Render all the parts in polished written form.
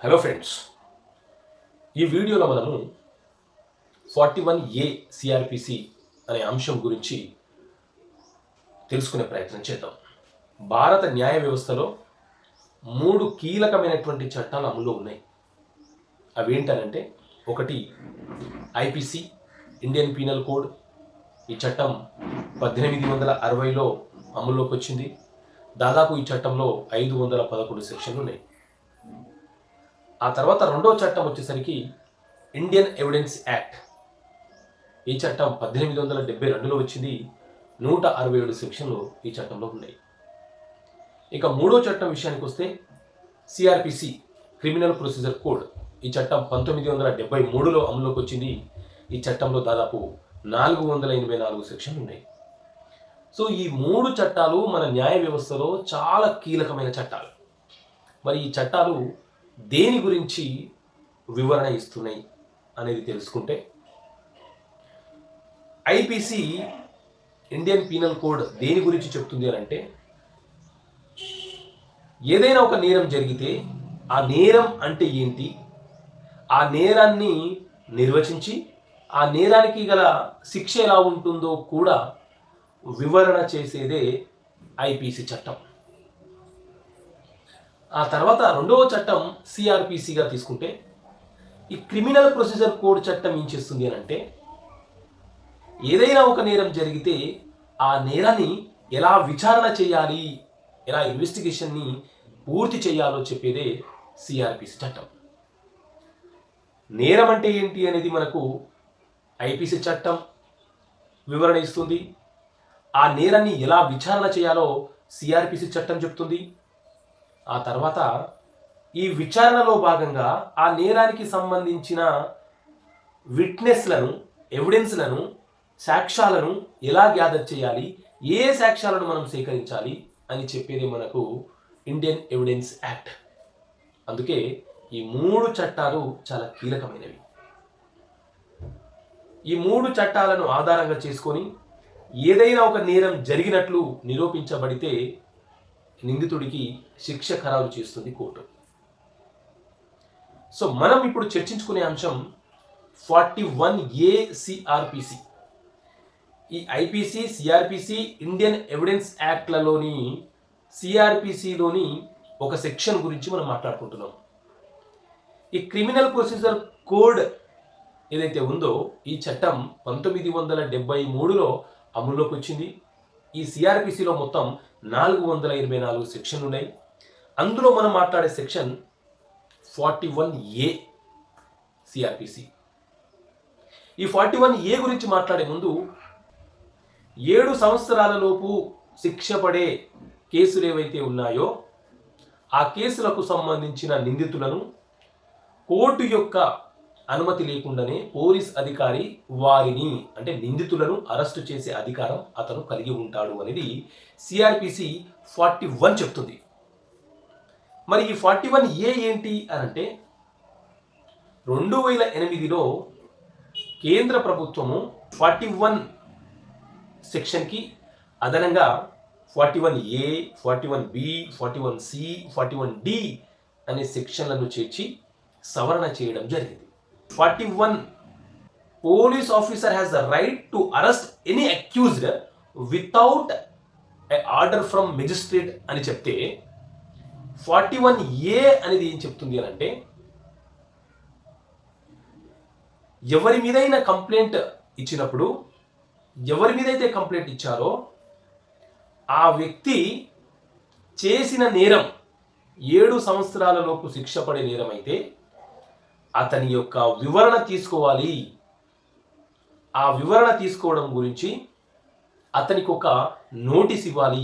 Hello friends, ఈ వీడియోలో మనము 41A సిఆర్పిసి అనే అంశం గురించి తెలుసుకునే ప్రయత్నం చేద్దాం. భారత న్యాయ వ్యవస్థలో 3 కీలకమైనటువంటి చట్టాలు అమల్లో ఉన్నాయి. అవేంటనంటే, ఒకటి ఐపీసీ, ఇండియన్ పీనల్ కోడ్. ఈ చట్టం 1860లో అమల్లోకి వచ్చింది. దాదాపు ఈ చట్టంలో 511 సెక్షన్లు ఉన్నాయి. ఆ తర్వాత రెండో చట్టం వచ్చేసరికి ఇండియన్ ఎవిడెన్స్ యాక్ట్. ఈ చట్టం 1872లో వచ్చింది. 167 సెక్షన్లు ఈ చట్టంలో ఉన్నాయి. ఇక మూడో చట్టం విషయానికి వస్తే సిఆర్పిసి, క్రిమినల్ ప్రొసీజర్ కోడ్. ఈ చట్టం 1973లో అమలులోకి వచ్చింది. ఈ చట్టంలో దాదాపు 484 సెక్షన్లు ఉన్నాయి. సో ఈ 3 చట్టాలు మన న్యాయ వ్యవస్థలో చాలా కీలకమైన చట్టాలు. మరి ఈ చట్టాలు దేని గురించి వివరణ ఇస్తున్నాయి అనేది తెలుసుకుంటే, ఐపీసీ, ఇండియన్ పీనల్ కోడ్ దేని గురించి చెప్తుంది అని అంటే, ఏదైనా ఒక నేరం జరిగితే ఆ నేరం అంటే ఏంటి, ఆ నేరాన్ని నిర్వచించి ఆ నేరానికి గల శిక్ష ఎలా ఉంటుందో కూడా వివరణ చేసేదే ఐపీసీ చట్టం. ఆ తర్వాత రెండవ చట్టం సిఆర్పిసిగా తీసుకుంటే, ఈ క్రిమినల్ ప్రొసీజర్ కోడ్ చట్టం ఏం చేస్తుంది అని అంటే, ఏదైనా ఒక నేరం జరిగితే ఆ నేరాన్ని ఎలా విచారణ చేయాలి, ఎలా ఇన్వెస్టిగేషన్ని పూర్తి చేయాలో చెప్పేదే సిఆర్పిసి చట్టం. నేరం అంటే ఏంటి అనేది మనకు ఐపీసీ చట్టం వివరణ ఇస్తుంది. ఆ నేరాన్ని ఎలా విచారణ చేయాలో సిఆర్పిసి చట్టం చెప్తుంది. ఆ తర్వాత ఈ విచారణలో భాగంగా ఆ నేరానికి సంబంధించిన విట్నెస్లను, ఎవిడెన్స్లను, సాక్ష్యాలను ఎలా గ్యాదర్ చేయాలి, ఏ సాక్ష్యాలను మనం సేకరించాలి అని చెప్పేది మనకు ఇండియన్ ఎవిడెన్స్ యాక్ట్. అందుకే ఈ 3 చట్టాలు చాలా కీలకమైనవి. ఈ 3 చట్టాలను ఆధారంగా చేసుకొని ఏదైనా ఒక నేరం జరిగినట్లు నిరూపించబడితే నిందితుడికి శిక్ష ఖరారు చేస్తుంది కోర్టు. సో మనం ఇప్పుడు చర్చించుకునే అంశం 41A సిఆర్పిసి. ఈ ఐపీసీ, సిఆర్పిసి, ఇండియన్ ఎవిడెన్స్ యాక్ట్లలోని సిఆర్పిసిలోని ఒక సెక్షన్ గురించి మనం మాట్లాడుకుంటున్నాం. ఈ క్రిమినల్ ప్రొసీజర్ కోడ్ ఏదైతే ఉందో ఈ చట్టం 1973లో అమలులోకి వచ్చింది. ఈ సిఆర్పిసిలో మొత్తం 484 సెక్షన్లు ఉన్నాయి. అందులో మనం మాట్లాడే సెక్షన్ 41A సిఆర్పిసి. ఈ 41A గురించి మాట్లాడే ముందు, 7 సంవత్సరాల లోపు శిక్ష పడే కేసులు ఏవైతే ఉన్నాయో ఆ కేసులకు సంబంధించిన నిందితులను కోర్టు యొక్క అనుమతి లేకుండానే పోలీస్ అధికారి వారిని, అంటే నిందితులను అరెస్టు చేసే అధికారం అతను కలిగి ఉంటాడు అనేది సిఆర్పిసి 41 చెప్తుంది. మరి ఈ 41A ఏంటి అని అంటే, 2008లో కేంద్ర ప్రభుత్వము 41 సెక్షన్కి అదనంగా 41A, 41B, 41C, 41D అనే సెక్షన్లను చేర్చి సవరణ చేయడం జరిగింది. 41 police officer has the right to arrest any accused without a order from magistrate అని చెప్తే, 41A అనేది ఏం చెప్తుంది అని అంటే, ఎవరి మీదైనా కంప్లైంట్ ఇచ్చినప్పుడు, ఎవరి మీదైతే కంప్లైంట్ ఇచ్చారో ఆ వ్యక్తి చేసిన నేరం 7 సంవత్సరాల లోపు శిక్ష పడే నేరం అయితే అతని యొక్క వివరణ తీసుకోవాలి. ఆ వివరణ తీసుకోవడం గురించి అతనికి ఒక నోటీస్ ఇవ్వాలి.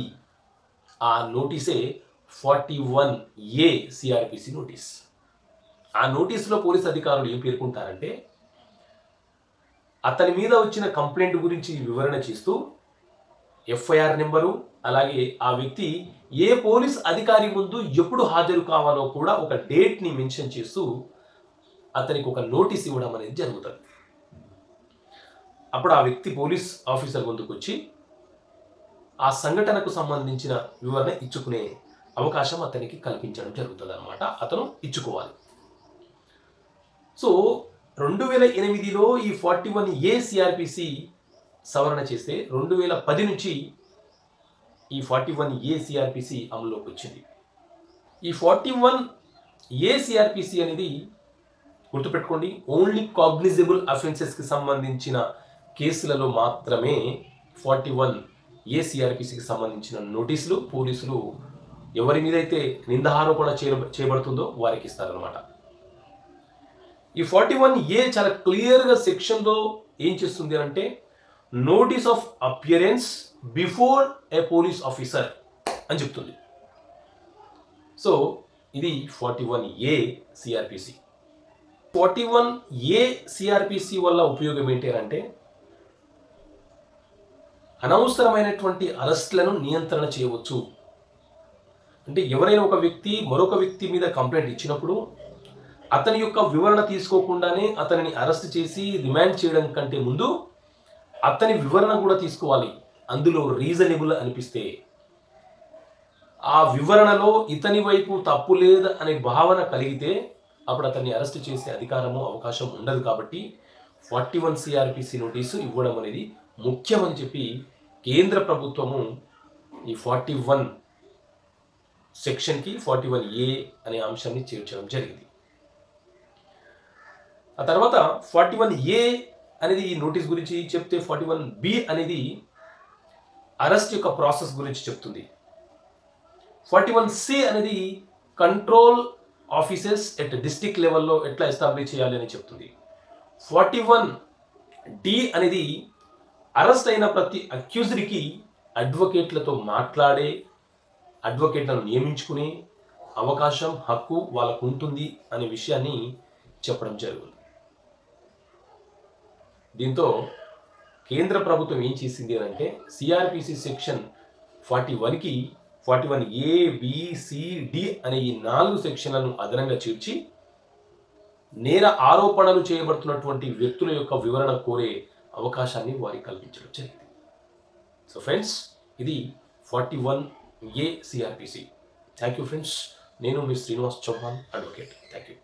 ఆ నోటీసే 41A సిఆర్పిసి నోటీస్. ఆ నోటీసులో పోలీస్ అధికారులు ఏం పేర్కొంటారంటే, అతని మీద వచ్చిన కంప్లైంట్ గురించి వివరణ చేస్తూ ఎఫ్ఐఆర్ నెంబరు, అలాగే ఆ వ్యక్తి ఏ పోలీస్ అధికారి ముందు ఎప్పుడు హాజరు కావాలో కూడా ఒక డేట్ని మెన్షన్ చేస్తూ అతనికి ఒక నోటీస్ ఇవ్వడం అనేది జరుగుతుంది. అప్పుడు ఆ వ్యక్తి పోలీస్ ఆఫీసర్ ముందుకు వచ్చి ఆ సంఘటనకు సంబంధించిన వివరణ ఇచ్చుకునే అవకాశం అతనికి కల్పించడం జరుగుతుంది అన్నమాట. అతను ఇచ్చుకోవాలి. సో 2008లో ఈ 41A సిఆర్పిసి సవరణ చేస్తే 2010 నుంచి ఈ 41A సిఆర్పిసి అమల్లోకి వచ్చింది. ఈ 41A సిఆర్పిసి అనేది గుర్తుపెట్టుకోండి, ఓన్లీ కాగ్నిజబుల్ అఫెన్సెస్కి సంబంధించిన కేసులలో మాత్రమే 41A సిఆర్పిసికి సంబంధించిన నోటీసులు పోలీసులు ఎవరి మీద అయితే నిందారోపణ చేయబడుతుందో వారికి ఇస్తారనమాట. ఈ 41A చాలా క్లియర్గా సెక్షన్లో ఏం చేస్తుంది అంటే notice of appearance before A police officer అని చెప్తుంది. సో ఇది 41A సిఆర్పిసి. 41A సిఆర్పిసి వల్ల ఉపయోగం ఏంటి అంటే అనవసరమైనటువంటి అరెస్ట్లను నియంత్రణ చేయవచ్చు. అంటే ఎవరైనా ఒక వ్యక్తి మరొక వ్యక్తి మీద కంప్లైంట్ ఇచ్చినప్పుడు అతని యొక్క వివరణ తీసుకోకుండానే అతనిని అరెస్ట్ చేసి రిమాండ్ చేయడం కంటే ముందు అతని వివరణ కూడా తీసుకోవాలి. అందులో రీజనబుల్ అనిపిస్తే, ఆ వివరణలో ఇతని వైపు తప్పు లేదు అనే భావన కలిగితే అప్పుడు అతన్ని అరెస్ట్ చేసే అధికారము అవకాశం ఉండదు. కాబట్టి 41 సిఆర్పిసి నోటీసు ఇవ్వడం అనేది ముఖ్యమని చెప్పి కేంద్ర ప్రభుత్వము ఈ 41 సెక్షన్కి 41A అనే అంశాన్ని చేర్చడం జరిగింది. ఆ తర్వాత 41A అనేది ఈ నోటీస్ గురించి చెప్తే 41B అనేది అరెస్ట్ యొక్క ప్రాసెస్ గురించి చెప్తుంది. 41C అనేది కంట్రోల్ ఆఫీసెస్ ఎట్ డిస్ట్రిక్ట్ లెవెల్లో ఎట్లా ఎస్టాబ్లిష్ చేయాలి అని చెప్తుంది. 41D అనేది అరెస్ట్ అయిన ప్రతి అక్యూజ్డ్కి అడ్వకేట్లతో మాట్లాడే, అడ్వకేట్లను నియమించుకునే అవకాశం, హక్కు వాళ్ళకు ఉంటుంది అనే విషయాన్ని చెప్పడం జరుగుతుంది. దీంతో కేంద్ర ప్రభుత్వం ఏం చేసింది అంటే సిఆర్పిసి సెక్షన్ 41కి 41A, B, C, D అనే ఈ 4 సెక్షన్లను అదనంగా చేర్చి నేర ఆరోపణలు చేయబడుతున్నటువంటి వ్యక్తుల యొక్క వివరణ కోరే అవకాశాన్ని వారికి కల్పించడం జరిగింది. సో ఫ్రెండ్స్, ఇది 41A CrPC. Thank you friends. నేను మీ Srinivas Chauhan, advocate. Thank you.